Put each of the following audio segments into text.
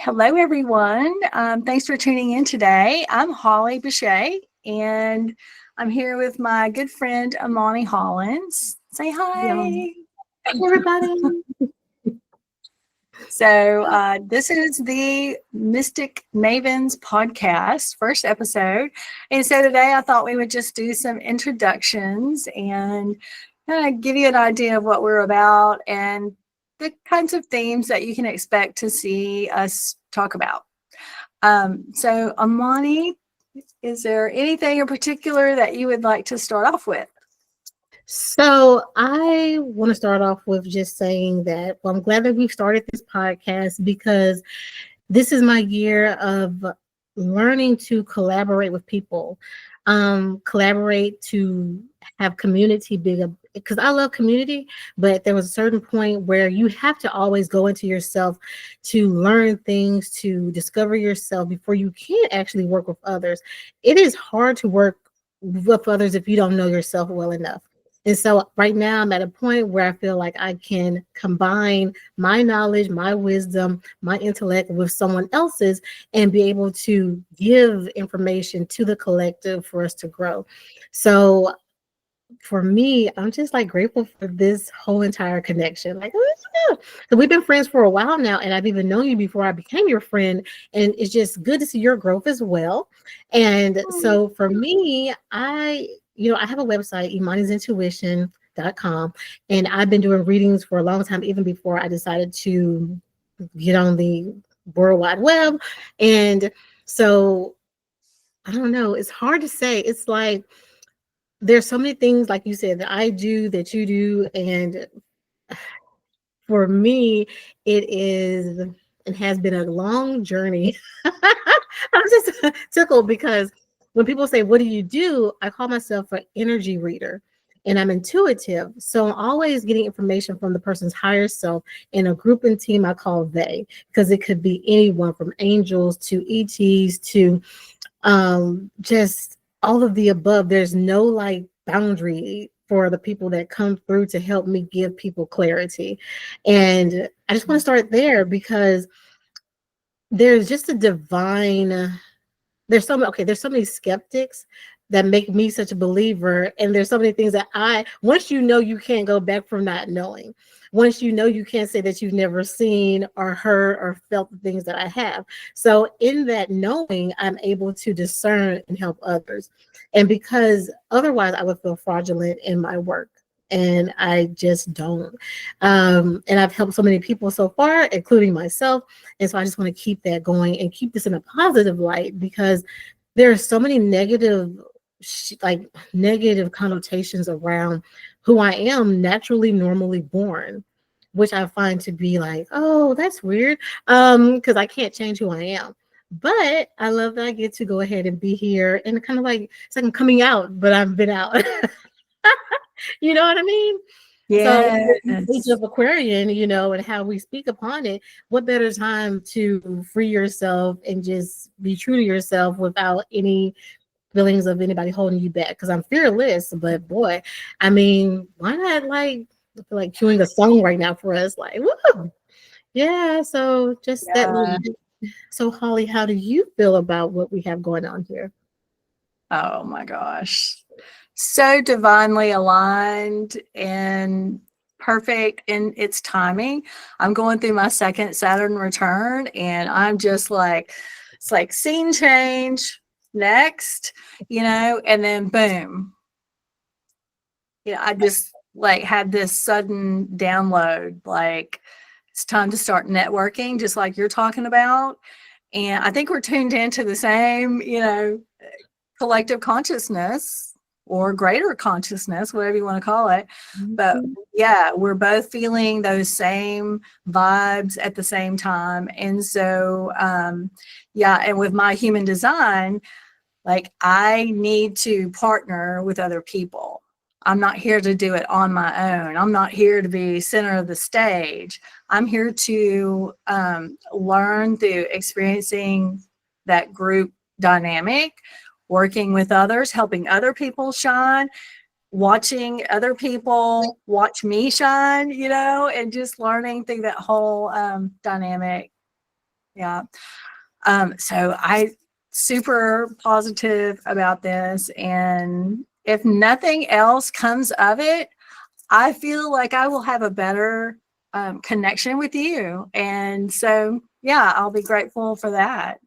Hello, everyone. Thanks for tuning in today. I'm Holly Bechet, and I'm here with my good friend Imani Hollins. Say Yeah. hi. Hey, everybody. So, this is the Mystic Mavens podcast, first episode. And so today I thought we would just do some introductions and kind of give you an idea of what we're about and the kinds of themes that you can expect to see us talk about. So, Amani, is there anything in particular that you would like to start off with? So I want to start off with just saying that I'm glad that we've started this podcast because this is my year of learning to collaborate with people, collaborate to have community big because I love community, but there was a certain point where you have to always go into yourself to learn things, to discover yourself before you can actually work with others. It is hard to work with others if you don't know yourself well enough. And so right now I'm at a point where I feel like I can combine my knowledge, my wisdom, my intellect with someone else's and be able to give information to the collective for us to grow. So for me, I'm just like grateful for this whole entire connection. Like, oh, yeah. So we've been friends for a while now, and I've even known you before I became your friend. And it's just good to see your growth as well. And so for me, I have a website, imanisintuition.com, and I've been doing readings for a long time, even before I decided to get on the World Wide Web. And so I don't know, it's hard to say. It's like there's so many things, like you said, that I do, that you do, and for me, it is and has been a long journey. I'm just tickled because when people say, "What do you do?" I call myself an energy reader. And I'm intuitive. So I'm always getting information from the person's higher self in a group and team I call they, because it could be anyone from angels to ETs to just all of the above. There's no like boundary for the people that come through to help me give people clarity. And I just want to start there because there's just a divine, there's so many skeptics that make me such a believer, and there's so many things that once you know, you can't go back from not knowing. Once you know, you can't say that you've never seen or heard or felt the things that I have. So in that knowing, I'm able to discern and help others. And because otherwise I would feel fraudulent in my work, and I just don't. And I've helped so many people so far, including myself. And so I just want to keep that going and keep this in a positive light, because there are so many negative connotations around who I am naturally, normally born, which I find to be like, oh, that's weird. Because I can't change who I am. But I love that I get to go ahead and be here, and kind of like it's like I'm coming out, but I've been out. You know what I mean? So the age Yes. of Aquarian, and how we speak upon it, what better time to free yourself and just be true to yourself without any feelings of anybody holding you back? Because I'm fearless, but boy, I mean, why not I feel like cueing a song right now for us? Like, woo! Yeah, so just that little Yeah. bit. So Holly, how do you feel about what we have going on here? Oh my gosh. So divinely aligned and perfect in its timing. I'm going through my second Saturn return and I'm just like, it's like scene change next, and then boom. I just like had this sudden download, like it's time to start networking, just like you're talking about. And I think we're tuned into the same, collective consciousness or greater consciousness, whatever you want to call it. But Mhm. yeah, we're both feeling those same vibes at the same time. And so, yeah, and with my human design, like I need to partner with other people. I'm not here to do it on my own. I'm not here to be center of the stage. I'm here to learn through experiencing that group dynamic, working with others, helping other people shine, watching other people watch me shine, and just learning through that whole dynamic Yeah. So I super positive about this. And if nothing else comes of it, I feel like I will have a better connection with you. And so, yeah, I'll be grateful for that.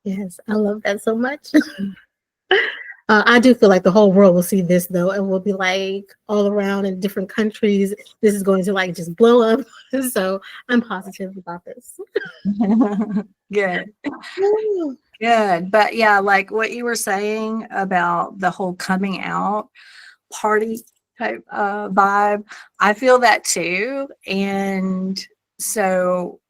Yes, I love that so much. I do feel like the whole world will see this though, and will be like all around in different countries. This is going to like just blow up. So I'm positive about this. Good. Good. But yeah, like what you were saying about the whole coming out party type vibe, I feel that too. And so,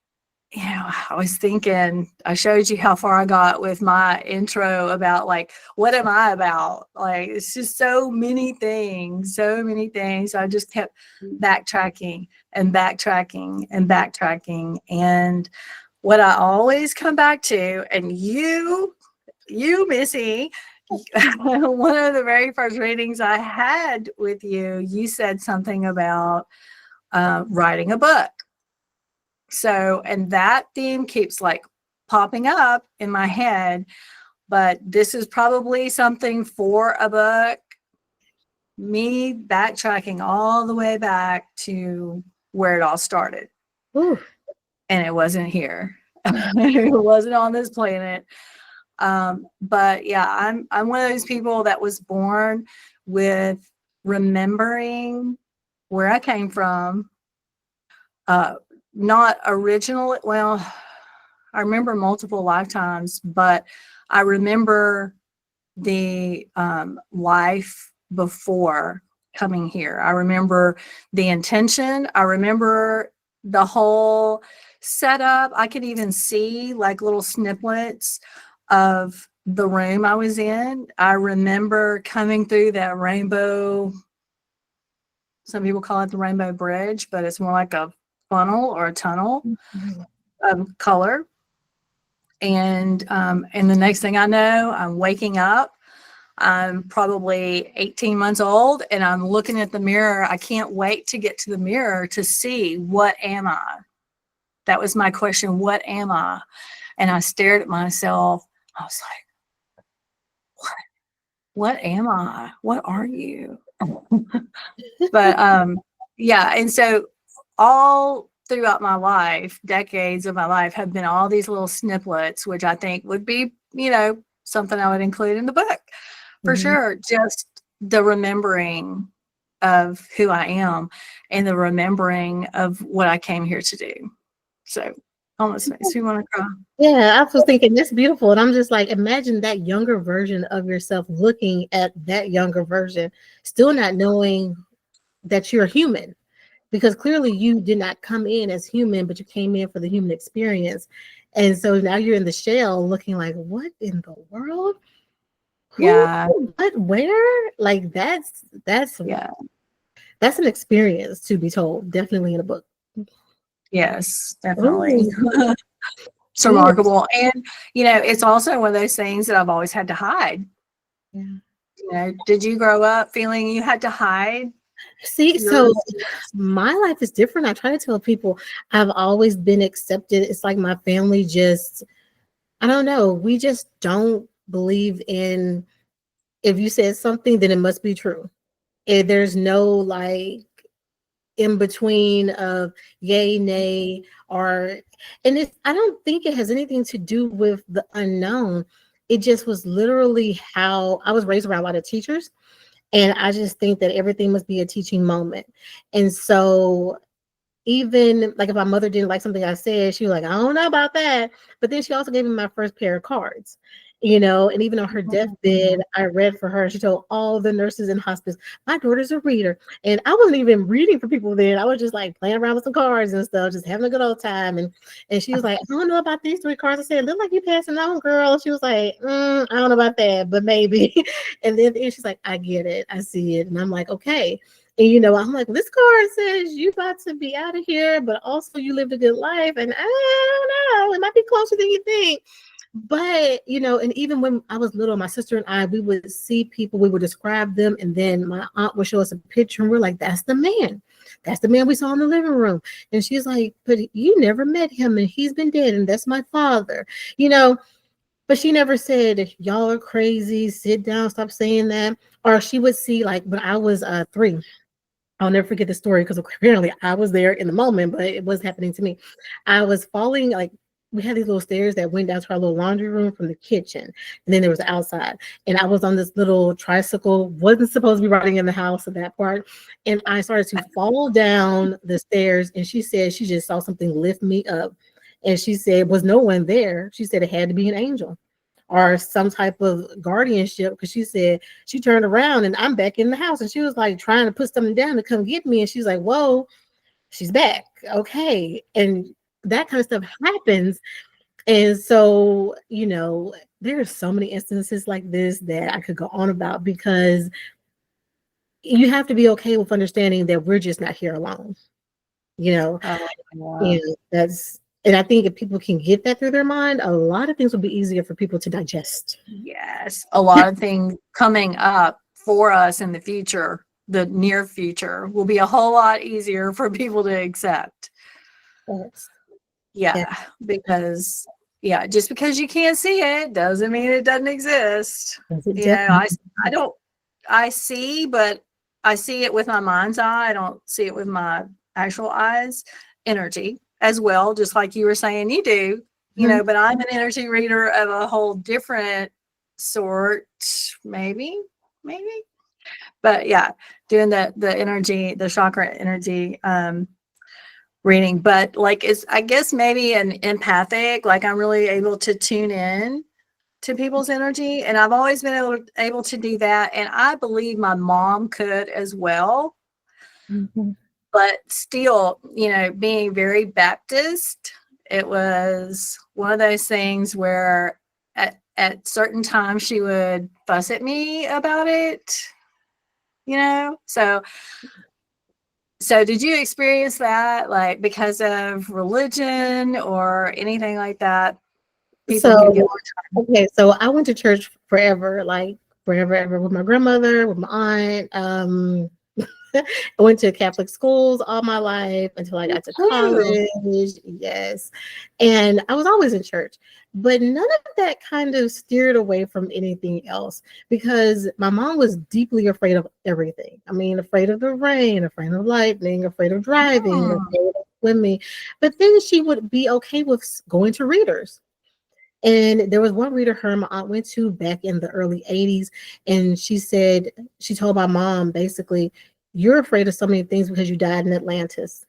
I was thinking, I showed you how far I got with my intro about like, what am I about? Like, it's just so many things, so many things. I just kept backtracking and backtracking and backtracking. And what I always come back to, and Missy, one of the very first readings I had with you, you said something about writing a book. So, and that theme keeps like popping up in my head, but this is probably something for a book. Me backtracking all the way back to where it all started. Ooh. And it wasn't here. It wasn't on this planet. But yeah, I'm one of those people that was born with remembering where I came from. Not original. Well, I remember multiple lifetimes, but I remember the life before coming here. I remember the intention. I remember the whole setup. I could even see like little snippets of the room I was in. I remember coming through that rainbow. Some people call it the rainbow bridge, but it's more like a funnel or a tunnel of color. And the next thing I know, I'm waking up. I'm probably 18 months old and I'm looking at the mirror. I can't wait to get to the mirror to see, what am I? That was my question. What am I? And I stared at myself. I was like, what am I? What are you? But yeah, and so all throughout my life, decades of my life have been all these little snippets, which I think would be, something I would include in the book for sure. Just the remembering of who I am and the remembering of what I came here to do. So almost makes me want to cry. Yeah, I was thinking that's beautiful. And I'm just like, imagine that younger version of yourself looking at that younger version, still not knowing that you're human. Because clearly you did not come in as human, but you came in for the human experience. And so now you're in the shell looking like, what in the world? Who, Yeah. what, where? Like that's Yeah. an experience to be told, definitely in a book. Yes, definitely. Ooh, It's yeah. remarkable. And, it's also one of those things that I've always had to hide. Did you grow up feeling you had to hide See, so yours? my life is different. I try to tell people I've always been accepted. It's like my family just, I don't know, we just don't believe in, if you said something, then it must be true. And there's no like in between of yay, nay, or, and it's, I don't think it has anything to do with the unknown. It just was literally how I was raised around a lot of teachers. And I just think that everything must be a teaching moment. And so even like if my mother didn't like something I said, she was like, I don't know about that. But then she also gave me my first pair of cards, and even on her deathbed, I read for her. She told all the nurses in hospice, my daughter's a reader. And I wasn't even reading for people then. I was just like playing around with some cards and stuff, just having a good old time. And she was like, I don't know about these 3 cards. I said, look like you passing on, girl. She was like, I don't know about that, but maybe. And then she's like, I get it. I see it. And I'm like, okay. And I'm like, this card says you about to be out of here, but also you lived a good life. And I don't know, it might be closer than you think. But and even when I was little, my sister and I, we would see people, we would describe them, and then my aunt would show us a picture, and we're like, that's the man. that's the man we saw in the living room. And she's like, but you never met him and he's been dead and that's my father, you know. But she never said, y'all are crazy, sit down, stop saying that. Or she would see, like when I was 3, I'll never forget the story because apparently I was there in the moment, but it was happening to me. I was falling, like we had these little stairs that went down to our little laundry room from the kitchen, and then there was the outside. And I was on this little tricycle, wasn't supposed to be riding in the house at that part, and I started to fall down the stairs. And she said she just saw something lift me up, and she said was no one there. She said it had to be an angel or some type of guardianship, because she said she turned around and I'm back in the house, and she was like trying to put something down to come get me, and she's like, whoa, she's back, okay. And that kind of stuff happens. And so, you know, there are so many instances like this that I could go on about, because you have to be okay with understanding that we're just not here alone, you know. Yeah. And that's, and I think if people can get that through their mind, a lot of things will be easier for people to digest. Yes, a lot of things coming up for us in the future, the near future, will be a whole lot easier for people to accept. Yes. Yeah, because just because you can't see it doesn't mean it doesn't exist. Yes, it You know, definitely. I don't I see, but I see it with my mind's eye. I don't see it with my actual eyes. Energy as well, just like you were saying you do, you Mhm. know, but I'm an energy reader of a whole different sort, maybe, maybe. But yeah, doing the energy, the chakra energy reading. But like it's, I guess maybe an empathic, like I'm really able to tune in to people's energy. And I've always been able to do that. And I believe my mom could as well. Mhm. But still, you know, being very Baptist, it was one of those things where at certain times she would fuss at me about it, you know? So did you experience that, like because of religion or anything like that? People give you a So, hard okay, so I went to church forever, like forever, ever, with my grandmother, with my aunt. I went to Catholic schools all my life until I time got to too. college. Yes. And I was always in church, but none of that kind of steered away from anything else, because my mom was deeply afraid of everything. I mean, afraid of the rain, afraid of lightning, afraid of driving, Hmm. afraid of swimming. But then she would be okay with going to readers. And there was one reader her and my aunt went to back in the early 80s. And she said, she told my mom basically, you're afraid of so many things because you died in Atlantis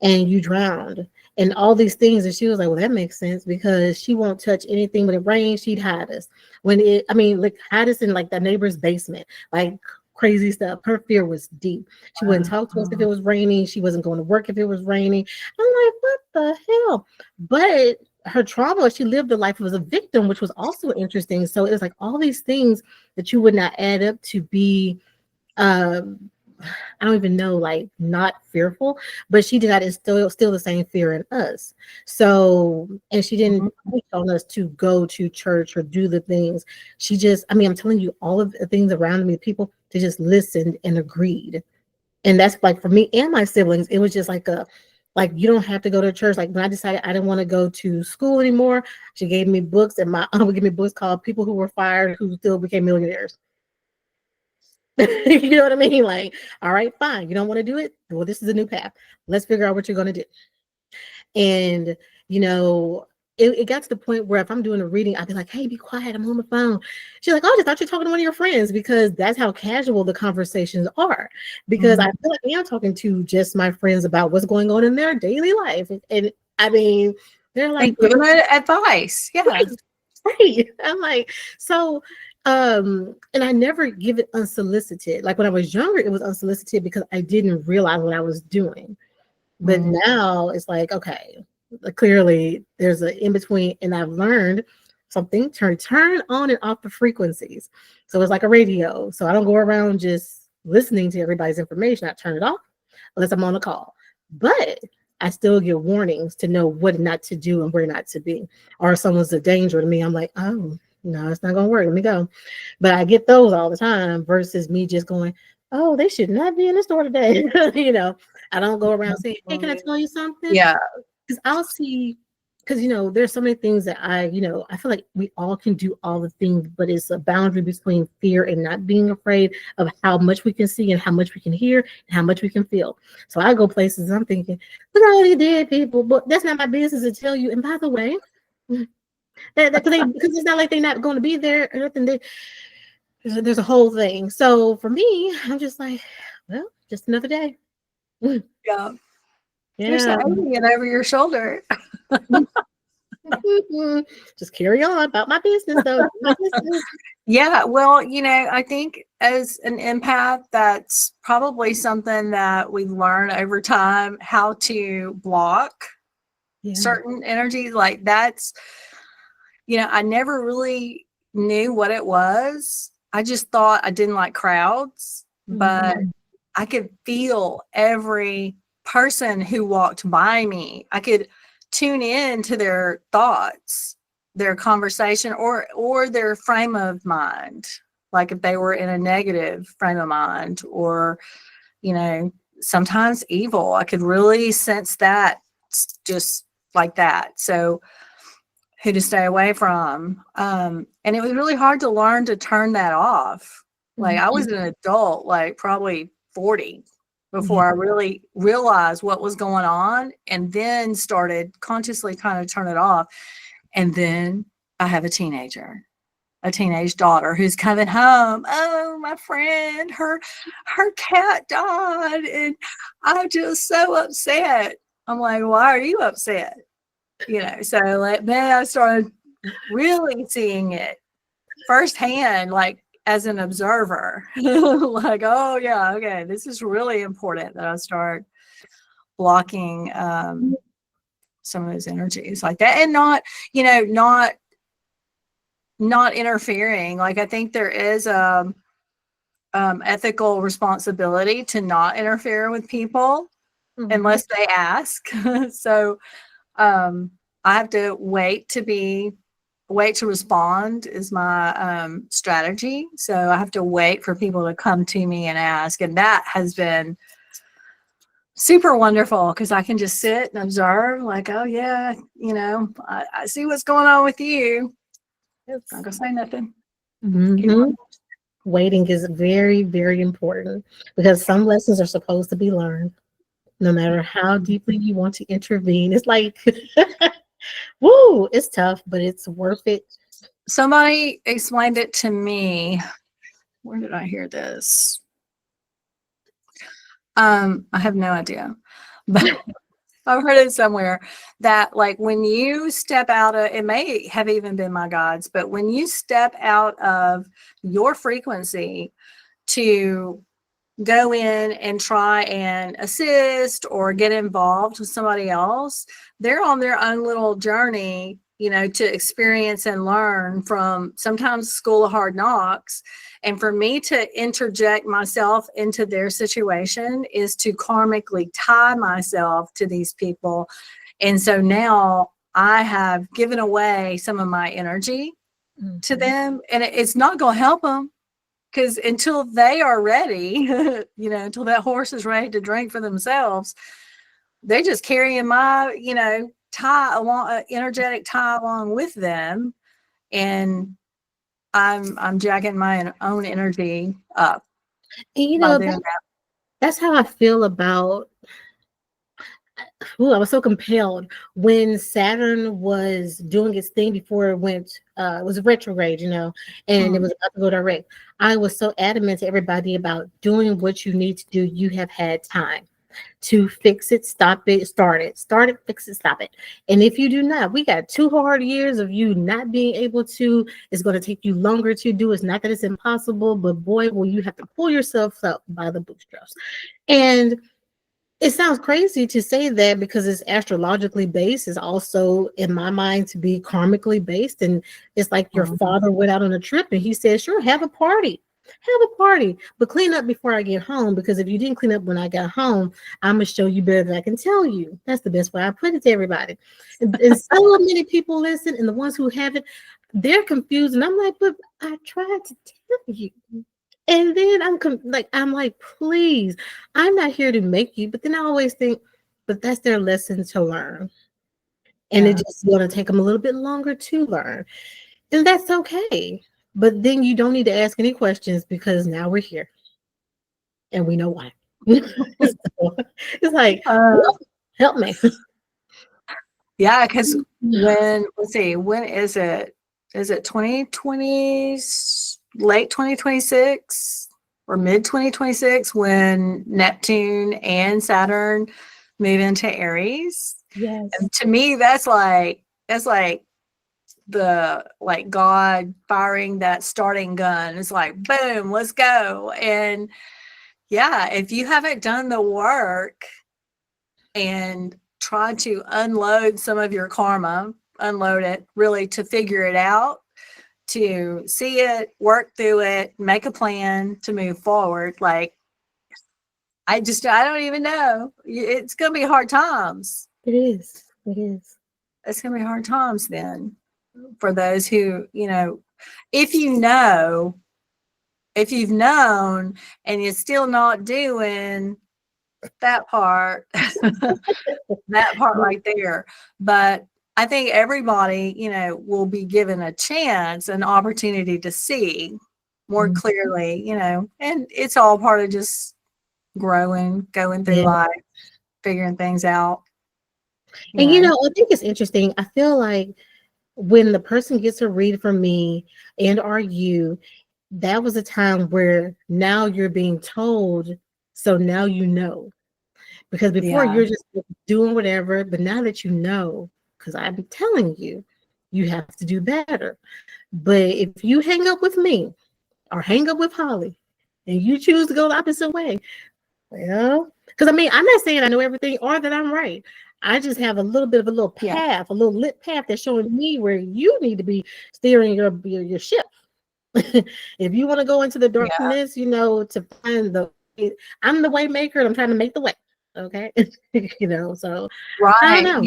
and you drowned and all these things. And she was like, well, that makes sense, because she won't touch anything when it rains. She'd hide us when it, I mean, like hide us in like the neighbor's basement, like crazy stuff. Her fear was deep. She wouldn't talk to us if it was raining. She wasn't going to work if it was raining. I'm like, what the hell? But her trauma, she lived a life as a victim, which was also interesting. So it was like all these things that you would not add up to be um I don't even know, like not fearful, but she did not instill still the same fear in us. So, and she didn't push on us to go to church or do the things. She just, I mean, I'm telling you, all of the things around me, people, they just listened and agreed. And that's like for me and my siblings, it was just like a, like you don't have to go to church. Like when I decided I didn't want to go to school anymore, she gave me books, and my aunt would give me books called People Who Were Fired Who Still Became Millionaires. You know what I mean? Like, all right, fine. You don't want to do it? Well, this is a new path. Let's figure out what you're going to do. And, you know, it got to the point where if I'm doing a reading, I'd be like, hey, be quiet. I'm on the phone. She's like, oh, I just thought you're talking to one of your friends, because that's how casual the conversations are. Because I Mhm. feel like I'm talking to just my friends about what's going on in their daily life. And I mean, they're And like, giving it advice. Yeah. right, right. I'm like, so and I never give it unsolicited. Like when I was younger, it was unsolicited because I didn't realize what I was doing. But Mhm. now it's like, okay, clearly there's an in between, and I've learned something, turn on and off the frequencies. So it's like a radio. So I don't go around just listening to everybody's information. I turn it off unless I'm on a call. But I still get warnings to know what not to do and where not to be. Or if someone's a danger to me, I'm like, oh, no, it's not going to work. Let me go. But I get those all the time versus me just going, oh, they should not be in the store today. You know, I don't go around saying, hey, can I tell you something? Yeah. Because I'll see, because there's so many things that I feel like we all can do all the things, but it's a boundary between fear and not being afraid of how much we can see and how much we can hear and how much we can feel. So I go places, I'm thinking, look at all these dead people, but that's not my business to tell you. And by the way, because it's not like they're not going to be there or nothing. There's a whole thing. So for me, I'm just like, well, just another day. Yeah. You're Yeah. saying it over your shoulder. Just carry on about my business, though. My business. Yeah, well, I think as an empath, that's probably something that we learn over time how to block certain energies. Like that's, I never really knew what it was. I just thought I didn't like crowds, but I could feel every person who walked by me. I could tune in to their thoughts, their conversation, or their frame of mind. Like if they were in a negative frame of mind, or sometimes evil, I could really sense that just like that. So who to stay away from. And it was really hard to learn to turn that off. Like I was an adult, like probably 40 before I really realized what was going on, and then started consciously kind of turn it off. And then I have a teenage daughter who's coming home. Oh, my friend, her cat died, and I'm just so upset. I'm like, why are you upset? So like then I started really seeing it firsthand, like as an observer. Like, oh yeah, okay, this is really important that I start blocking some of those energies like that, and not interfering. Like I think there is ethical responsibility to not interfere with people unless they ask. So I have to wait to respond is my strategy. So I have to wait for people to come to me and ask. And that has been super wonderful because I can just sit and observe, like, oh yeah, I see what's going on with you. Not gonna say nothing. Waiting is very, very important because some lessons are supposed to be learned, no matter how deeply you want to intervene. It's like, woo, it's tough, but it's worth it. Somebody explained it to me. Where did I hear this? I have no idea, but I've heard it somewhere that like when you step out of, it may have even been my guides, but when you step out of your frequency to go in and try and assist or get involved with somebody else, they're on their own little journey, to experience and learn from sometimes School of Hard Knocks. And for me to interject myself into their situation is to karmically tie myself to these people. And so now I have given away some of my energy to them, and it's not going to help them. Because until they are ready, until that horse is ready to drink for themselves, they're just carrying my, tie along, energetic tie along with them, and I'm jacking my own energy up. And that's how I feel about. I was so compelled when Saturn was doing its thing before it went. It was retrograde, and it was about to go direct. I was so adamant to everybody about doing what you need to do. You have had time to fix it, stop it, start it, fix it, stop it. And if you do not, we got 2 hard years of you not being able to. It's going to take you longer to do. It's not that it's impossible, but boy, will you have to pull yourself up by the bootstraps. And it sounds crazy to say that because it's astrologically based. It's also, in my mind, to be karmically based. And it's like your father went out on a trip and he said, sure, have a party, but clean up before I get home. Because if you didn't clean up when I got home, I'm going to show you better than I can tell you. That's the best way I put it to everybody. And so many people listen, and the ones who haven't, they're confused. And I'm like, but I tried to tell you. And then I'm like, please, I'm not here to make you. But then I always think, but that's their lesson to learn. And it Yeah. just going to take them a little bit longer to learn. And that's okay. But then you don't need to ask any questions because now we're here and we know why. So, it's like, Uh, well, help me. yeah, because let's see, when is it? Is it 2020, late 2026 or mid 2026 when Neptune and Saturn move into Aries? Yes. And to me, that's like the like God firing that starting gun. It's like, boom, let's go. And yeah, if you haven't done the work and try to unload some of your karma, unload it really to figure it out, to see it, work through it, make a plan to move forward. Like, I don't even know. It's going to be hard times. It is. It is. It's going to be hard times then for those who, if you know, if you've known and you're still not doing that part, that part right there. But I think everybody, will be given a chance, an opportunity to see more clearly, and it's all part of just growing, going through Yeah. life, figuring things out. And I think it's interesting. I feel like when the person gets a read from me and or you, that was a time where now you're being told, so now you know. Because before Yeah. you're just doing whatever, but now that you know, because I'm telling you, you have to do better. But if you hang up with me or hang up with Holly and you choose to go the opposite way, well, because I'm not saying I know everything or that I'm right. I just have a little bit of a little Yeah. path, a little lit path that's showing me where you need to be steering your ship. If you want to go into the Yeah. darkness, to find I'm the way maker and I'm trying to make the way. Okay. So I don't Right. know.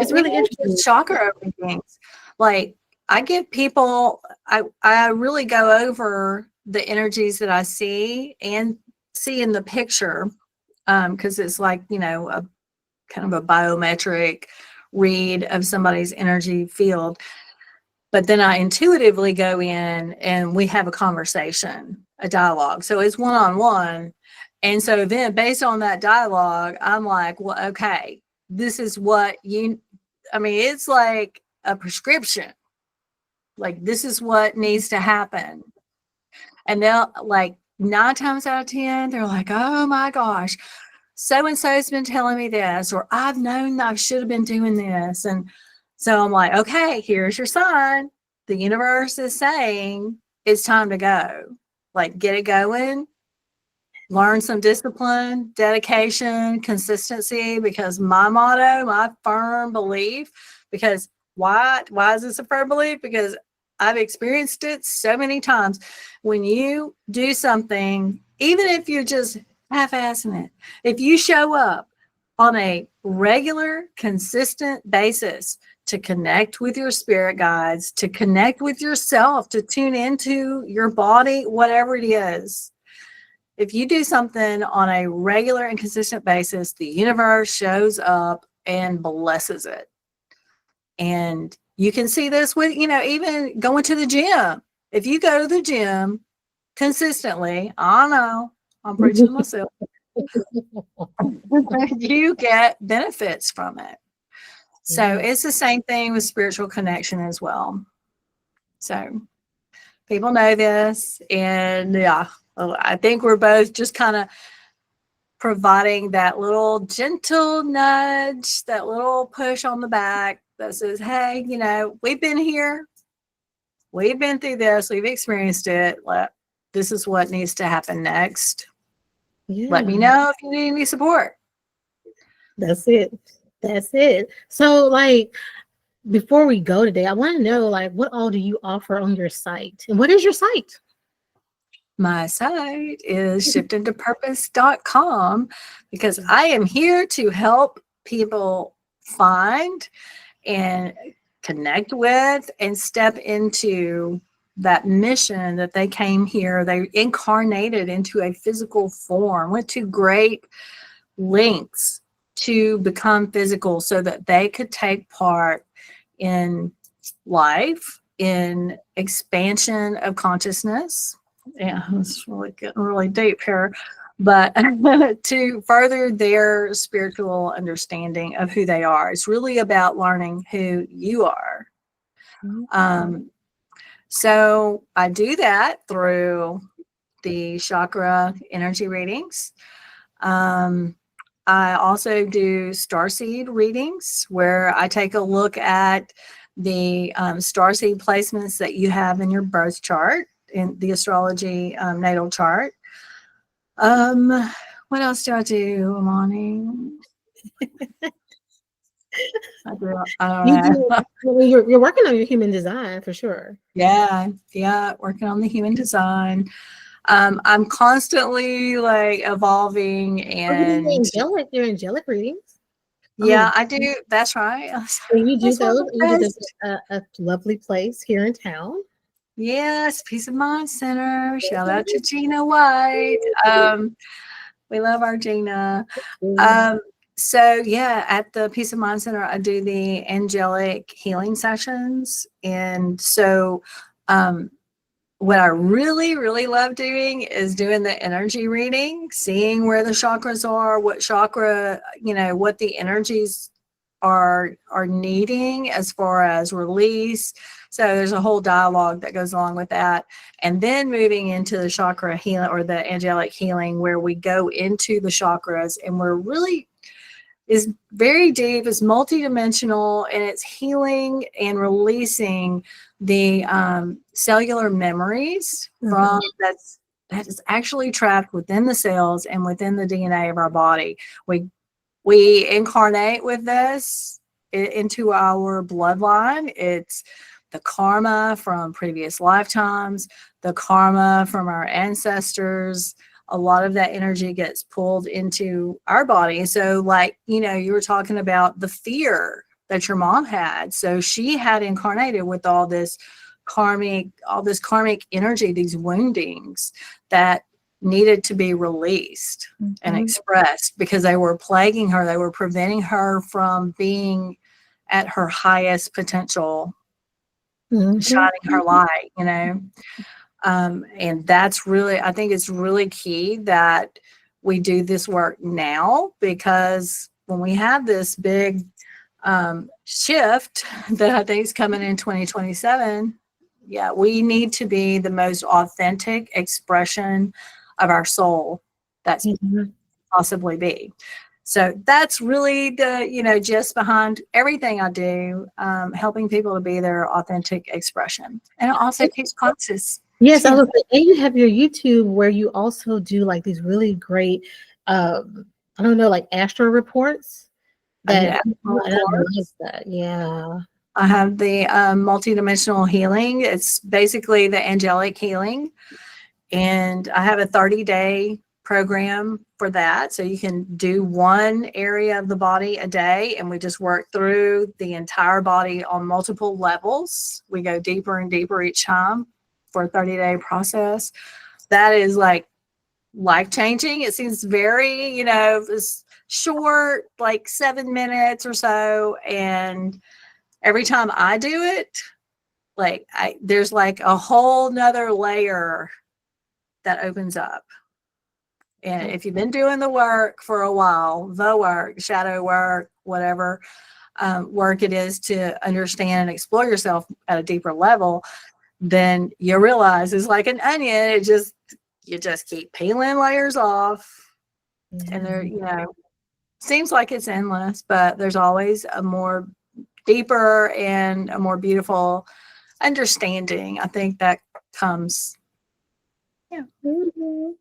It's We really need to interesting. shock our own things. Like I give people, I really go over the energies that I see and see in the picture. Because it's like, a kind of a biometric read of somebody's energy field. But then I intuitively go in and we have a conversation, a dialogue. So it's one on one. And so then based on that dialogue, I'm like, well, okay, this is what it's like a prescription. Like, this is what needs to happen. And they'll like 9 times out of 10, they're like, oh my gosh, so and so's been telling me this, or I've known I should have been doing this. And so I'm like, okay, here's your sign. The universe is saying it's time to go. Like, get it going, learn some discipline, dedication, consistency, because my motto, my firm belief, because why is this a firm belief? Because I've experienced it so many times. When you do something, even if you're just half-assing it, if you show up on a regular, consistent basis to connect with your spirit guides, to connect with yourself, to tune into your body, whatever it is, if you do something on a regular and consistent basis, the universe shows up and blesses it. And you can see this with, even going to the gym. If you go to the gym consistently, I know I'm preaching to myself, you get benefits from it. So Yeah. it's the same thing with spiritual connection as well. So people know this. And yeah, I think we're both just kind of providing that little gentle nudge, that little push on the back that says, hey, we've been here. We've been through this. We've experienced it. This is what needs to happen next. Let me Yeah. know if you need any support. That's it. That's it. So, like, before we go today, I want to know, like, what all do you offer on your site? And what is your site? My site is shiftingtopurpose.com because I am here to help people find and connect with and step into that mission that they came here. They incarnated into a physical form, went to great lengths to become physical so that they could take part in life, in expansion of consciousness. Yeah, it's really getting really deep here. But to further their spiritual understanding of who they are. It's really about learning who you are. So I do that through the chakra energy readings. I also do starseed readings where I take a look at the starseed placements that you have in your birth chart, in the astrology natal chart. What else do I do, Imani? I don't know. You're working on your human design for sure. Yeah, working on the human design. I'm constantly like evolving and your angelic readings. yeah, I do. That's right. You do That's one of those. the You do best. a lovely place here in town. Yes, Peace of Mind Center. Shout out to Gina White. We love our Gina. So yeah, at the Peace of Mind Center, I do the angelic healing sessions. And so what I really, really love doing is doing the energy reading, seeing where the chakras are, what chakra, what the energies are needing as far as release. So there's a whole dialogue that goes along with that. And then moving into the chakra healing or the angelic healing, where we go into the chakras and we're really is very deep, it's multidimensional, and it's healing and releasing the cellular memories from that is actually trapped within the cells and within the DNA of our body. We incarnate with this into our bloodline. It's the karma from previous lifetimes, the karma from our ancestors. A lot of that energy gets pulled into our body. So like, you were talking about the fear that your mom had. So she had incarnated with all this karmic energy, these woundings that needed to be released and expressed because they were plaguing her. They were preventing her from being at her highest potential, shining her light, and that's really, I think it's really key that we do this work now, because when we have this big shift that I think is coming in 2027, yeah, we need to be the most authentic expression of our soul that's possibly be. So that's really the, just behind everything I do, helping people to be their authentic expression. And it also keeps conscious. Yes, I was like, and you have your YouTube where you also do like these really great, I don't know, like astro reports. I love that. Yeah. I have the multidimensional healing. It's basically the angelic healing. And I have a 30-day program for that. So you can do one area of the body a day, and we just work through the entire body on multiple levels. We go deeper and deeper each time for a 30-day process. That is like life-changing. It seems very, it's short, like 7 minutes or so. And every time I do it, like there's like a whole nother layer that opens up. And if you've been doing the work for a while, the work, shadow work, whatever work it is to understand and explore yourself at a deeper level, then you realize it's like an onion. You just keep peeling layers off. And there, seems like it's endless, but there's always a more deeper and a more beautiful understanding. I think that comes. Yeah.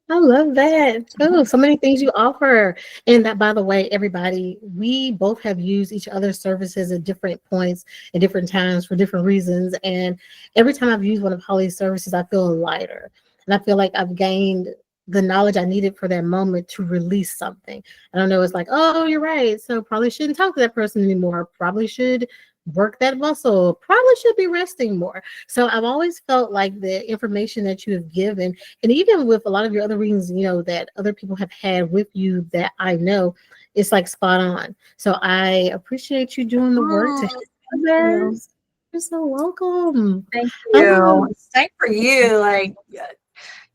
I love that. Oh, so many things you offer. And that, by the way, everybody, we both have used each other's services at different points, at different times, for different reasons. And every time I've used one of Holly's services, I feel lighter. And I feel like I've gained the knowledge I needed for that moment to release something. I don't know, it's like, oh, you're right. So probably shouldn't talk to that person anymore. Probably should work that muscle, probably should be resting more. So I've always felt like the information that you have given, and even with a lot of your other readings, that other people have had with you that I know, it's like spot on. So I appreciate you doing the work to Oh, help thank you. others. You're so welcome. Thank Um, you. Same for you. Like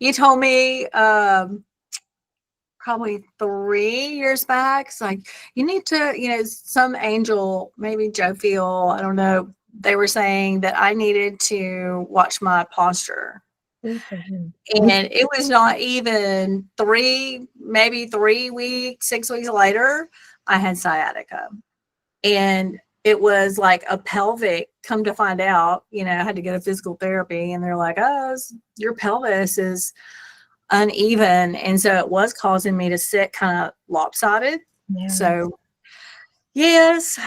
you told me probably 3 years back. It's like you need to, some angel, maybe Joe Feel, I don't know. They were saying that I needed to watch my posture. mhm. And it was not even maybe 3 weeks, 6 weeks later, I had sciatica. And it was like a pelvic, come to find out, I had to get a physical therapy and they're like, oh, your pelvis is uneven. And so it was causing me to sit kind of lopsided. Yeah. So, yes.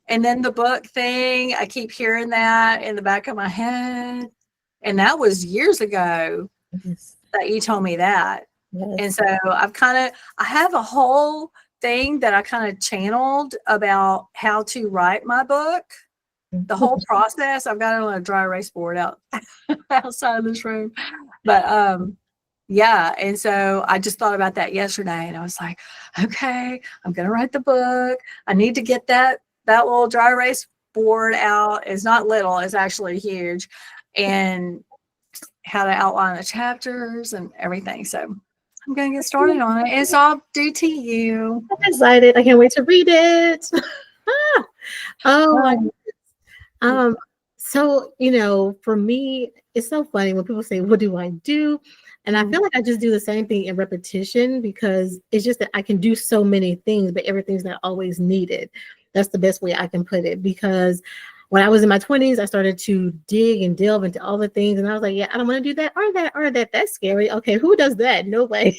And then the book thing, I keep hearing that in the back of my head. And that was years ago Yes. that you told me that. And Yes. so I have a whole thing that I kind of channeled about how to write my book. The whole process, I've got it on a dry erase board out outside of this room. But yeah, and so I just thought about that yesterday and I was like, okay, I'm gonna write the book. I need to get that little dry erase board out. It's not little, it's actually huge. And how to outline the chapters and everything. So I'm going to get started on it. It's all due to you. I'm excited. I can't wait to read it. Oh my. Um, So, for me, it's so funny when people say, what do I do? And I feel like I just do the same thing in repetition because it's just that I can do so many things, but everything's not always needed. That's the best way I can put it. Because when I was in my 20s, I started to dig and delve into all the things. And I was like, yeah, I don't want to do that or that. That's scary. Okay, who does that? No way.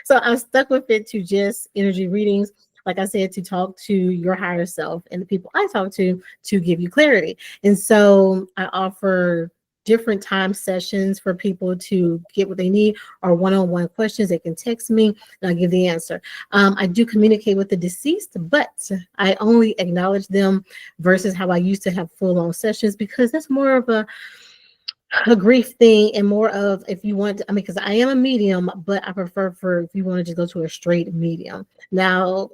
So I'm stuck with it to just energy readings. Like I said, to talk to your higher self and the people I talk to give you clarity. And so I offer different time sessions for people to get what they need or one-on-one questions. They can text me and I'll give the answer. I do communicate with the deceased, but I only acknowledge them versus how I used to have full-on sessions because that's more of a grief thing and more of if you want to, because I am a medium, but I prefer for if you want to just go to a straight medium. Now,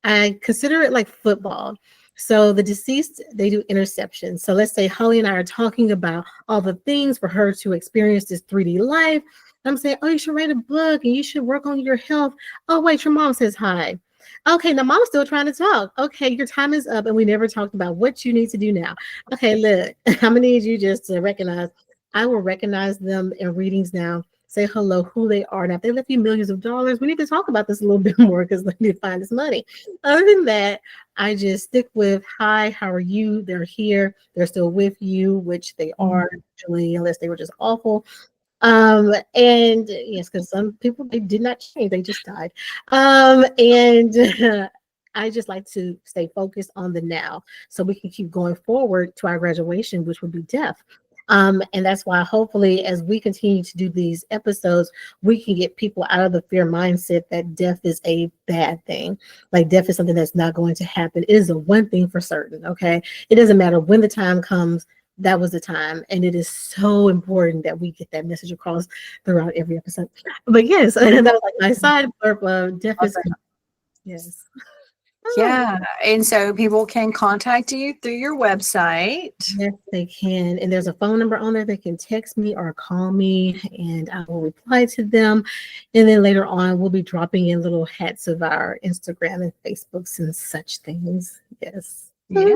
I consider it like football. So the deceased, they do interceptions. So let's say Holly and I are talking about all the things for her to experience this 3D life. I'm saying, oh, you should write a book and you should work on your health. Oh, wait, your mom says hi. Okay, now mom's still trying to talk. Okay, your time is up and we never talked about what you need to do now. Okay, look, I'm gonna need you just to recognize. I will recognize them in readings now. Say hello, who they are. Now, if they left you millions of dollars, we need to talk about this a little bit more because they need to find this money. Other than that, I just stick with, hi, how are you? They're here. They're still with you, which they are usually, unless they were just awful. And yes, because some people, they did not change. They just died. And I just like to stay focused on the now so we can keep going forward to our graduation, which would be death. And that's why hopefully as we continue to do these episodes, we can get people out of the fear mindset that death is a bad thing. Like death is something that's not going to happen. It is the one thing for certain, okay? It doesn't matter when the time comes, that was the time. And it is so important that we get that message across throughout every episode. But yes, and that was like my side blurb. Death is, yes. Yeah. And so people can contact you through your website. Yes, they can. And there's a phone number on there. They can text me or call me and I will reply to them. And then later on, we'll be dropping in little hats of our Instagram and Facebooks and such things. Yes. Yeah.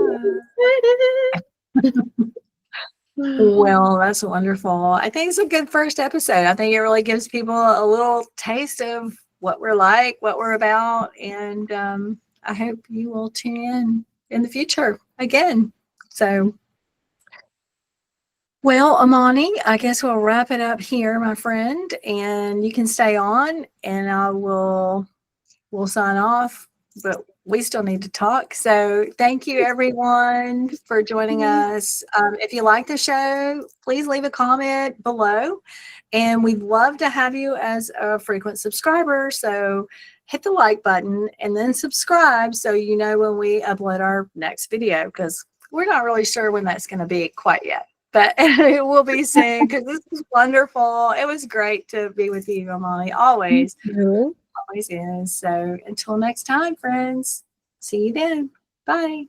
Well, that's wonderful. I think it's a good first episode. I think it really gives people a little taste of what we're like, what we're about. And I hope you will tune in the future again. So, well, Imani, I guess we'll wrap it up here, my friend, and you can stay on and we'll sign off, but we still need to talk. So thank you everyone for joining us. If you like the show, please leave a comment below and we'd love to have you as a frequent subscriber. So hit the like button and then subscribe so you know when we upload our next video because we're not really sure when that's going to be quite yet, but it will be soon because this is wonderful. It was great to be with you, Imani. Always, Mhm. always is. So until next time, friends, see you then. Bye.